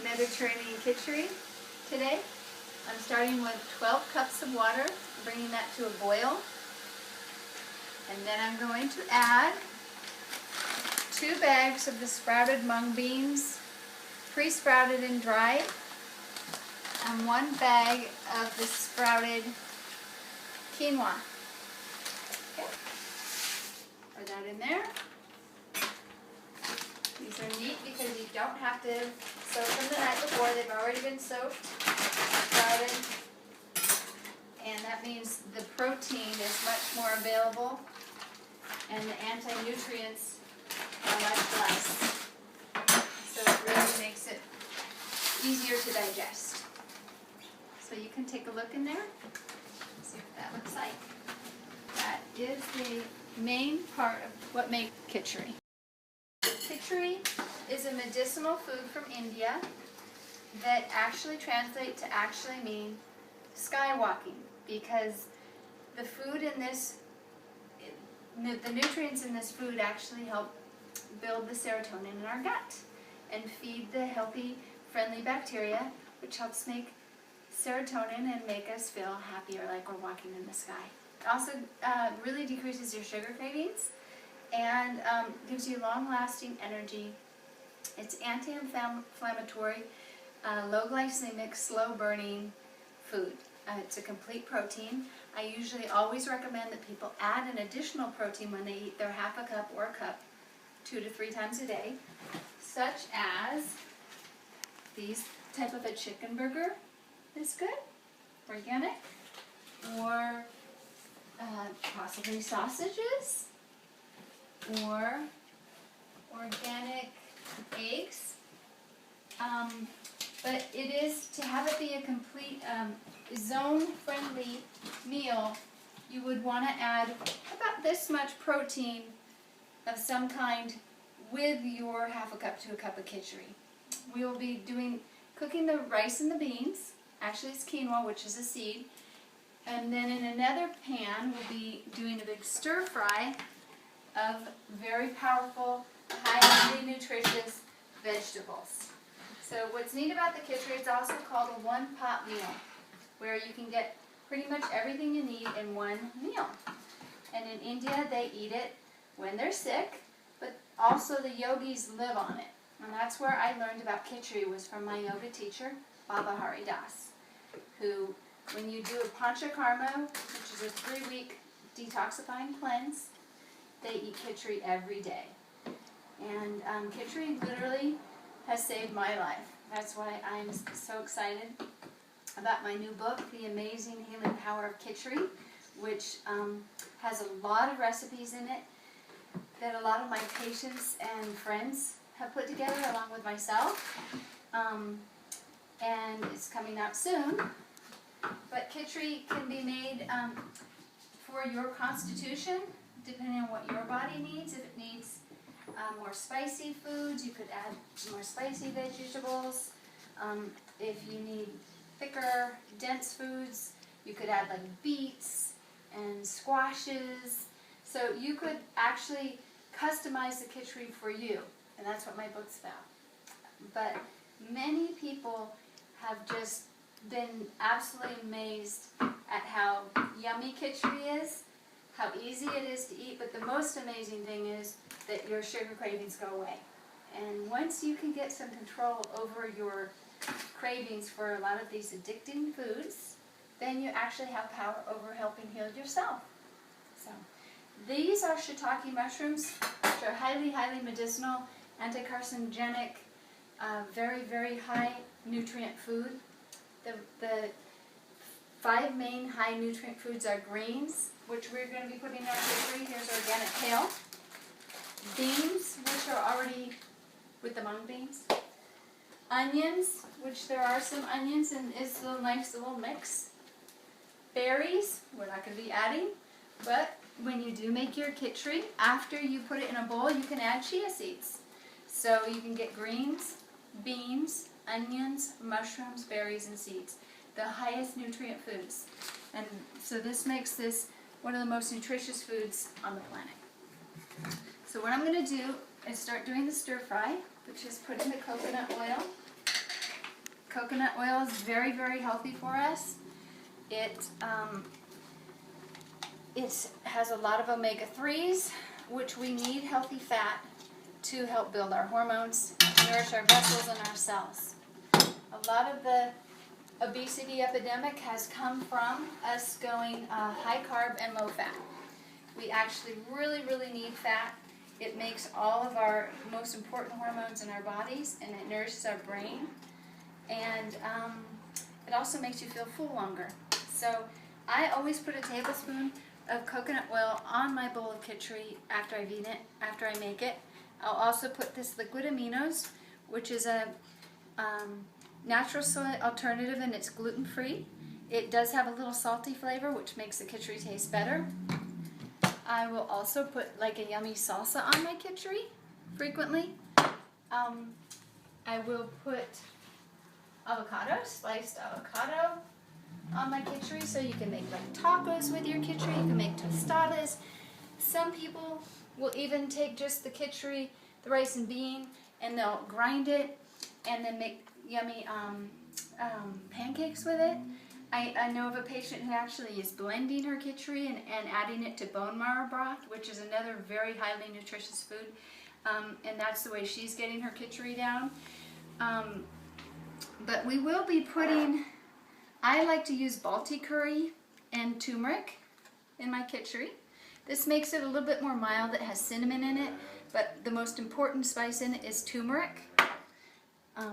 Mediterranean Kitchari today. I'm starting with 12 cups of water, bringing that to a boil. And then I'm going to add 2 bags of the sprouted mung beans, pre-sprouted and dried, and 1 bag of the sprouted quinoa. Okay. Pour that in there. These are neat because you don't have to soak them the night before. They've already been soaked, sprouted, and that means the protein is much more available and the anti-nutrients are much less. So it really makes it easier to digest. So you can take a look in there, see what that looks like. That is the main part of what makes Kitchari. Kitchari is a medicinal food from India that actually translates to actually mean skywalking, because the food in this, the nutrients in this food actually help build the serotonin in our gut and feed the healthy, friendly bacteria, which helps make serotonin and make us feel happier, like we're walking in the sky. It also really decreases your sugar cravings and gives you long-lasting energy. It's anti-inflammatory, low glycemic, slow-burning food. It's a complete protein. I usually always recommend that people add an additional protein when they eat their half a cup or a cup 2 to 3 times a day, such as these type of a chicken burger is good, organic, or possibly sausages, or organic eggs. But it is, to have it be a complete zone-friendly meal, you would want to add about this much protein of some kind with your half a cup to a cup of Kitchari. We will be cooking the rice and the beans. Actually, it's quinoa, which is a seed. And then in another pan, we'll be doing a big stir fry of very powerful, highly nutritious vegetables. So what's neat about the Kitchari, it's also called a one-pot meal, where you can get pretty much everything you need in one meal. And in India, they eat it when they're sick, but also the yogis live on it. And that's where I learned about Kitchari, was from my yoga teacher, Baba Hari Das, who, when you do a panchakarma, which is a 3-week detoxifying cleanse, they eat Kitchari every day. And Kitchari literally has saved my life. That's why I'm so excited about my new book, The Amazing Healing Power of Kitchari, which has a lot of recipes in it that a lot of my patients and friends have put together along with myself. And it's coming out soon. But Kitchari can be made for your constitution, depending on what your body needs. If it needs more spicy foods, you could add more spicy vegetables. If you need thicker, dense foods, you could add like beets and squashes. So you could actually customize the Kitchari for you, and that's what my book's about. But many people have just been absolutely amazed at how yummy Kitchari is, how easy it is to eat, but the most amazing thing is that your sugar cravings go away. And once you can get some control over your cravings for a lot of these addicting foods, then you actually have power over helping heal yourself. So these are shiitake mushrooms, which are highly, highly medicinal, anti-carcinogenic, very, very high nutrient food. The 5 main high nutrient foods are greens, which we're going to be putting in our Kitchari. Here's organic kale. Beans, which are already with the mung beans. Onions, which there are some onions, and it's a nice little mix. Berries, we're not going to be adding, but when you do make your Kitchari, after you put it in a bowl, you can add chia seeds. So you can get greens, beans, onions, mushrooms, berries, and seeds. The highest nutrient foods. And so this makes this one of the most nutritious foods on the planet. So what I'm going to do is start doing the stir fry, which is put in the coconut oil. Coconut oil is very, very healthy for us. It has a lot of omega-3s, which we need healthy fat to help build our hormones, nourish our vessels and our cells. A lot of the obesity epidemic has come from us going high carb and low fat. We actually really, really need fat. It makes all of our most important hormones in our bodies, and it nourishes our brain. And it also makes you feel full longer. So I always put a tablespoon of coconut oil on my bowl of Kitchari after I've eaten it, after I make it. I'll also put this liquid aminos, which is a natural soy alternative, and it's gluten-free. It does have a little salty flavor, which makes the Kitchari taste better. I will also put like a yummy salsa on my Kitchari frequently. I will put avocado, sliced avocado on my Kitchari, so you can make like tacos with your Kitchari, you can make tostadas. Some people will even take just the Kitchari, the rice and bean, and they'll grind it and then make yummy pancakes with it. I know of a patient who actually is blending her Kitchari and adding it to bone marrow broth, which is another very highly nutritious food, and that's the way she's getting her Kitchari down. But we will be putting, I like to use Balti curry and turmeric in my Kitchari. This makes it a little bit more mild. It has cinnamon in it, but the most important spice in it is turmeric,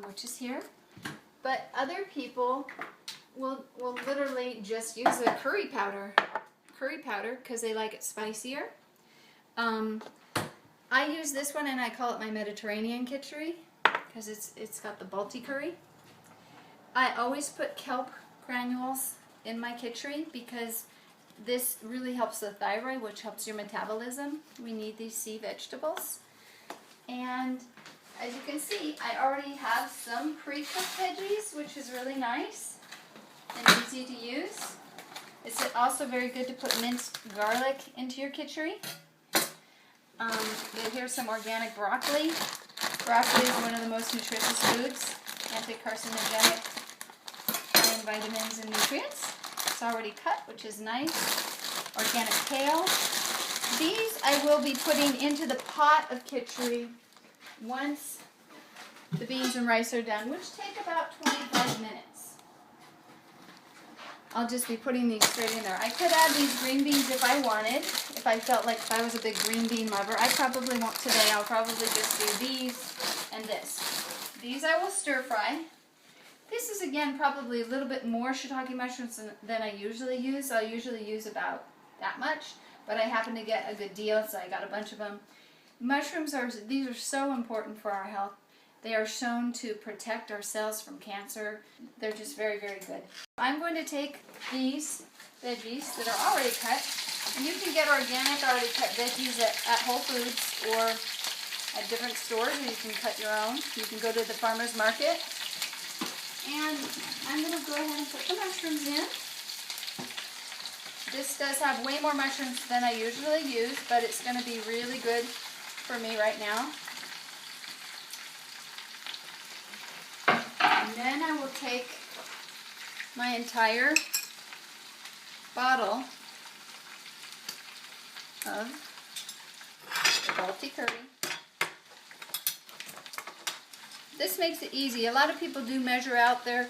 which is here. But other people will literally just use the curry powder because they like it spicier. I use this one and I call it my Mediterranean Kitchari because it's got the Balti curry. I always put kelp granules in my Kitchari because this really helps the thyroid, which helps your metabolism. We need these sea vegetables. And as you can see, I already have some pre-cooked veggies, which is really nice and easy to use. It's also very good to put minced garlic into your Kitchari. Here's some organic broccoli. Broccoli is one of the most nutritious foods, anti-carcinogenic, high in vitamins and nutrients. It's already cut, which is nice. Organic kale. These I will be putting into the pot of Kitchari once the beans and rice are done, which take about 25 minutes. I'll just be putting these straight in there. I could add these green beans if I wanted, if I felt like if I was a big green bean lover. I probably won't today. I'll probably just do these and this. These I will stir fry. This is again probably a little bit more shiitake mushrooms than I usually use. I'll usually use about that much, but I happen to get a good deal, so I got a bunch of them. Mushrooms these are so important for our health. They are shown to protect our cells from cancer. They're just very, very good. I'm going to take these veggies that are already cut, and you can get organic already cut veggies at Whole Foods or at different stores, or you can cut your own. You can go to the farmer's market. And I'm going to go ahead and put the mushrooms in. This does have way more mushrooms than I usually use, but it's going to be really good for me right now. And then I will take my entire bottle of the Balti curry. This makes it easy. A lot of people do measure out their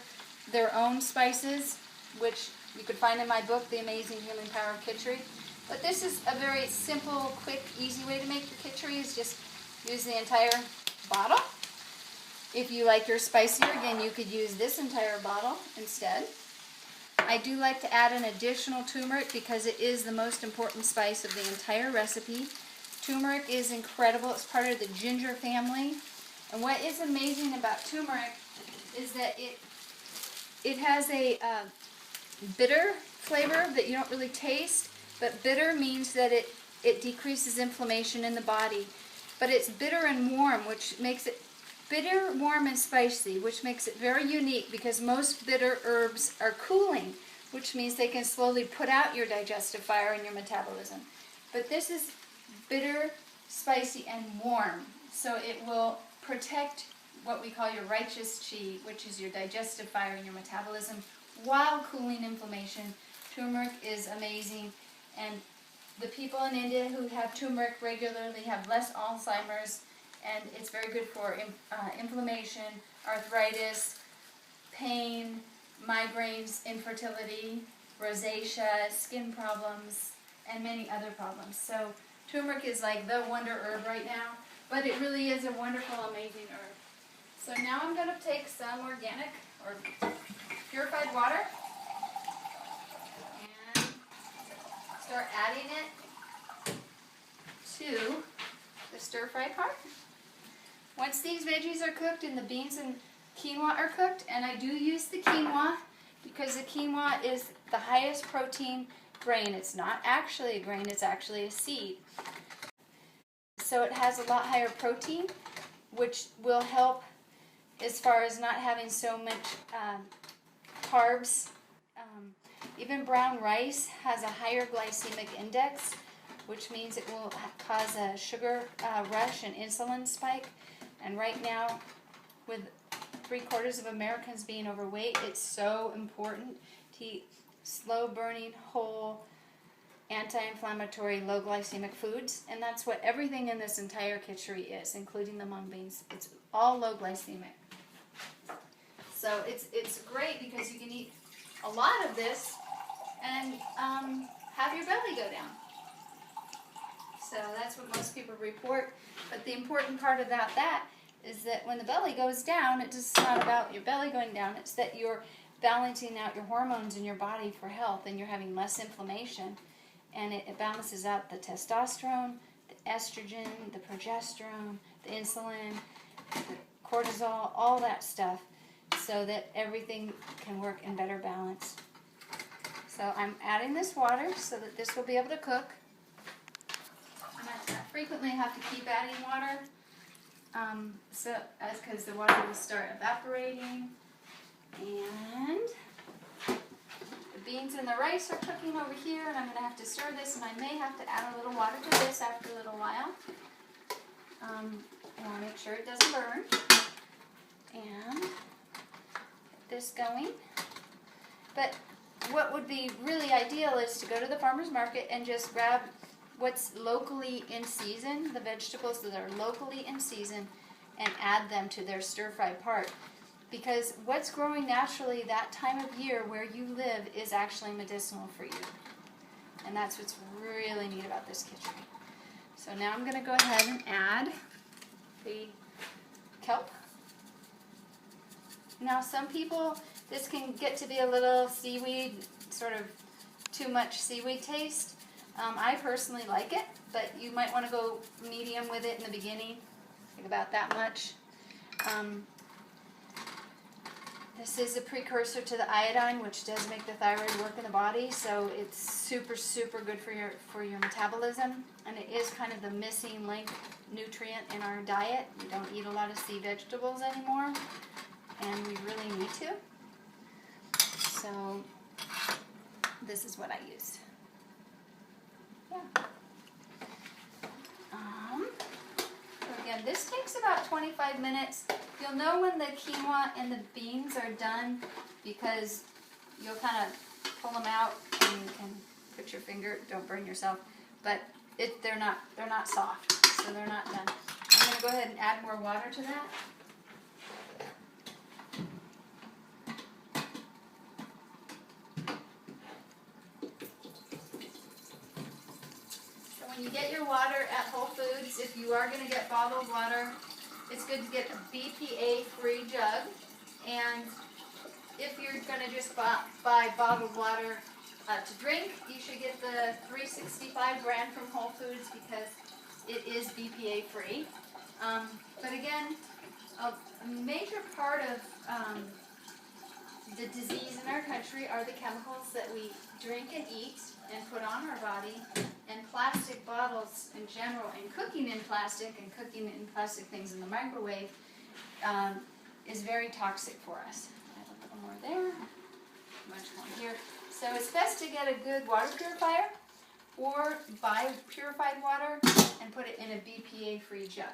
own spices, which you could find in my book, The Amazing Healing Power of Kitchari. But this is a very simple, quick, easy way to make your Kitchari, is just use the entire bottle. If you like your spicier, again, you could use this entire bottle instead. I do like to add an additional turmeric because it is the most important spice of the entire recipe. Turmeric is incredible. It's part of the ginger family. And what is amazing about turmeric is that it has a bitter flavor that you don't really taste, but bitter means that it decreases inflammation in the body. But it's bitter and warm, which makes it bitter, warm, and spicy, which makes it very unique because most bitter herbs are cooling, which means they can slowly put out your digestive fire and your metabolism. But this is bitter, spicy, and warm, so it will protect what we call your righteous chi, which is your digestive fire and your metabolism, while cooling inflammation. Turmeric is amazing, and the people in India who have turmeric regularly have less Alzheimer's, and it's very good for inflammation, arthritis, pain, migraines, infertility, rosacea, skin problems, and many other problems. So turmeric is like the wonder herb right now, but it really is a wonderful, amazing herb. So now I'm going to take some organic or purified water and start adding it to the stir-fry part. Once these veggies are cooked and the beans and quinoa are cooked, and I do use the quinoa because the quinoa is the highest protein grain. It's not actually a grain, it's actually a seed. So it has a lot higher protein, which will help as far as not having so much carbs. Even brown rice has a higher glycemic index, which means it will cause a sugar rush and insulin spike. And right now, with 3/4 of Americans being overweight, it's so important to eat slow-burning, whole, anti-inflammatory, low glycemic foods. And that's what everything in this entire kitchari is, including the mung beans. It's all low glycemic. So it's great because you can eat a lot of this and have your belly go down. So that's what most people report. But the important part about that is that when the belly goes down, it's not about your belly going down, it's that you're balancing out your hormones in your body for health, and you're having less inflammation, and it balances out the testosterone, the estrogen, the progesterone, the insulin, the cortisol, all that stuff, so that everything can work in better balance. So I'm adding this water so that this will be able to cook. I frequently have to keep adding water, because the water will start evaporating. And the beans and the rice are cooking over here, and I'm going to have to stir this, and I may have to add a little water to this after a little while. I want to make sure it doesn't burn. And get this going. But what would be really ideal is to go to the farmer's market and just grab what's locally in season, the vegetables that are locally in season, and add them to their stir-fry part. Because what's growing naturally that time of year where you live is actually medicinal for you. And that's what's really neat about this kitchari. So now I'm going to go ahead and add the kelp. Now some people, this can get to be a little seaweed, sort of too much seaweed taste. I personally like it, but you might want to go medium with it in the beginning, like about that much. This is a precursor to the iodine, which does make the thyroid work in the body, so it's super, super good for your metabolism, and it is kind of the missing link nutrient in our diet. We don't eat a lot of sea vegetables anymore, and we really need to. So this is what I use. Yeah. So again, this takes about 25 minutes. You'll know when the quinoa and the beans are done because you'll kind of pull them out and you can put your finger, don't burn yourself, but they're not soft, so they're not done. I'm going to go ahead and add more water to that. When you get your water at Whole Foods, if you are going to get bottled water, it's good to get a BPA-free jug. And if you're going to just buy bottled water to drink, you should get the 365 brand from Whole Foods because it is BPA-free. But again, a major part of the disease in our country are the chemicals that we drink and eat and put on our body. And plastic bottles in general, and cooking in plastic things in the microwave is very toxic for us. Add a little more there, much more here. So it's best to get a good water purifier or buy purified water and put it in a BPA-free jug.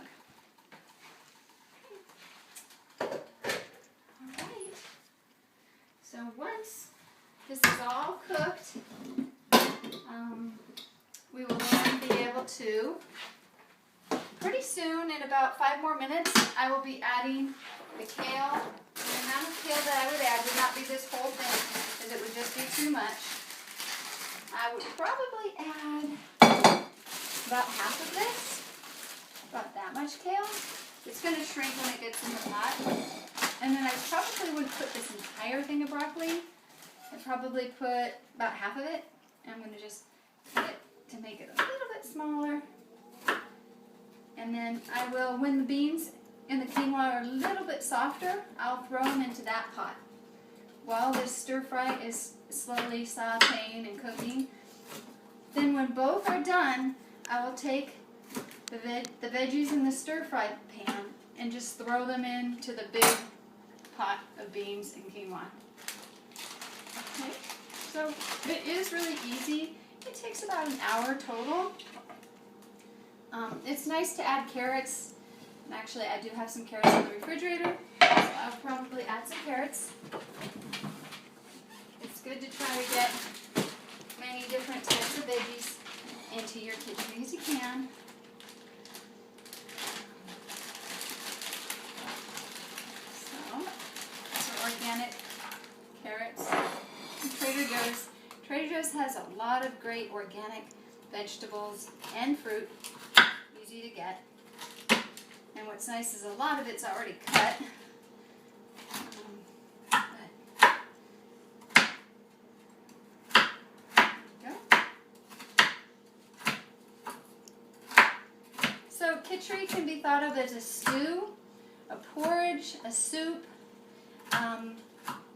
So once this is all cooked, we will then be able to, pretty soon, in about 5 more minutes, I will be adding the kale. The amount of kale that I would add would not be this whole thing, because it would just be too much. I would probably add about half of this, about that much kale. It's going to shrink when it gets in the pot. And then I probably wouldn't put this entire thing of broccoli. I'd probably put about half of it. I'm going to just cut it to make it a little bit smaller. And then I will, when the beans and the quinoa are a little bit softer, I'll throw them into that pot. While this stir fry is slowly sauteing and cooking, then when both are done, I will take the veggies in the stir fry pan and just throw them into the big pot of beans and quinoa. Okay, so it is really easy. It takes about an hour total. It's nice to add carrots. And actually, I do have some carrots in the refrigerator, so I'll probably add some carrots. It's good to try to get many different types of veggies into your kitchen as you can. So organic carrots from Trader Joe's. Trader Joe's has a lot of great organic vegetables and fruit, easy to get. And what's nice is a lot of it's already cut. So Kitchari can be thought of as a stew, a porridge, a soup.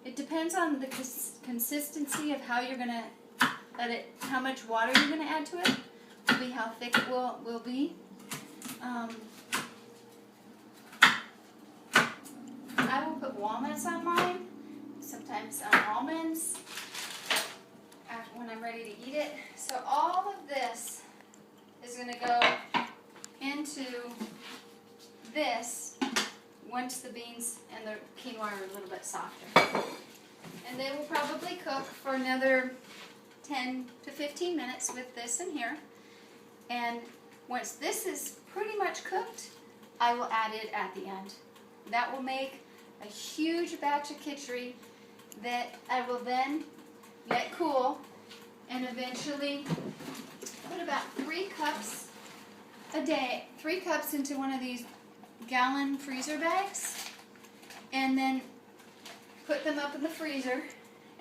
It depends on the consistency of how you're going to let it, how much water you're going to add to it, will be how thick it will be. I will put walnuts on mine, sometimes almonds, when I'm ready to eat it. So all of this is going to go into this once the beans and the quinoa are a little bit softer. And they will probably cook for another 10 to 15 minutes with this in here. And once this is pretty much cooked, I will add it at the end. That will make a huge batch of Kitchari that I will then let cool and eventually put about 3 cups a day, 3 cups into one of these gallon freezer bags, and then put them up in the freezer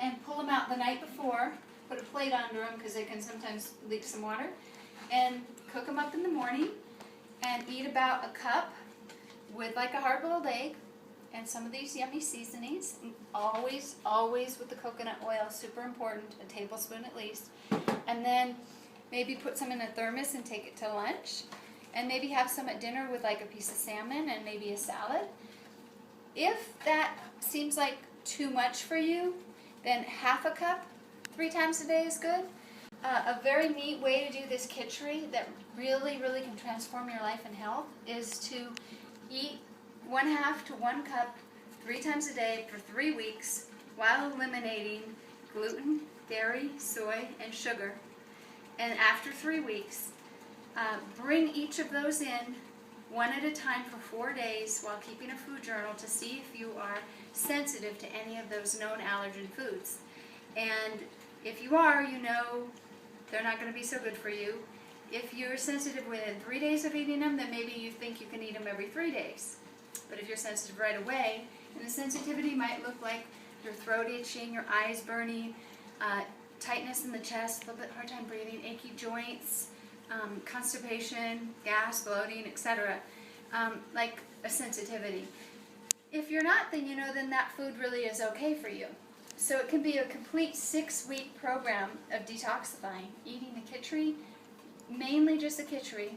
and pull them out the night before, put a plate under them because they can sometimes leak some water, and cook them up in the morning and eat about a cup with like a hard-boiled egg and some of these yummy seasonings. Always, always with the coconut oil, super important, a tablespoon at least. And then maybe put some in a thermos and take it to lunch. And maybe have some at dinner with like a piece of salmon and maybe a salad. If that seems like too much for you, then half a cup 3 times a day is good. A very neat way to do this Kitchari that really, really can transform your life and health is to eat 1/2 to 1 cup 3 times a day for 3 weeks while eliminating gluten, dairy, soy, and sugar. And after 3 weeks, bring each of those in one at a time for 4 days while keeping a food journal to see if you are sensitive to any of those known allergen foods. And if you are, you know they're not going to be so good for you. If you're sensitive within 3 days of eating them, then maybe you think you can eat them every 3 days. But if you're sensitive right away, and the sensitivity might look like your throat itching, your eyes burning, tightness in the chest, a little bit hard time breathing, achy joints, constipation, gas, bloating, etc. Like a sensitivity. If you're not, then you know then that food really is okay for you. So it can be a complete 6-week program of detoxifying, eating the Kitchari, mainly just the Kitchari,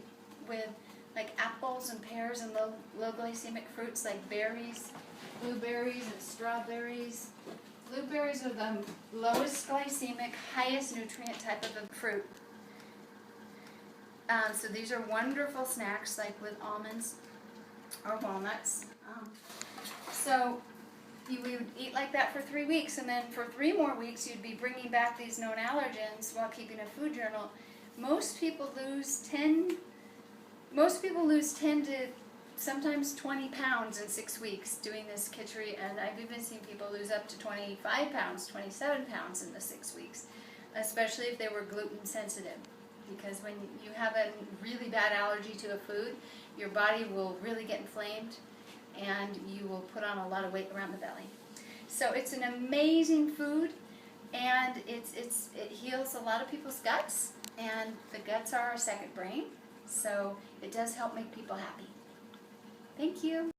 with like apples and pears and low glycemic fruits like berries, blueberries and strawberries. Blueberries are the lowest glycemic, highest nutrient type of a fruit. So these are wonderful snacks like with almonds or walnuts. So you would eat like that for 3 weeks, and then for 3 more weeks you'd be bringing back these known allergens while keeping a food journal. Most people lose 10 to sometimes 20 pounds in 6 weeks doing this Kitchari, and I've even seen people lose up to 25 pounds, 27 pounds in the 6 weeks, especially if they were gluten sensitive. Because when you have a really bad allergy to a food, your body will really get inflamed and you will put on a lot of weight around the belly. So it's an amazing food, and it heals a lot of people's guts, and the guts are our second brain, so it does help make people happy. Thank you.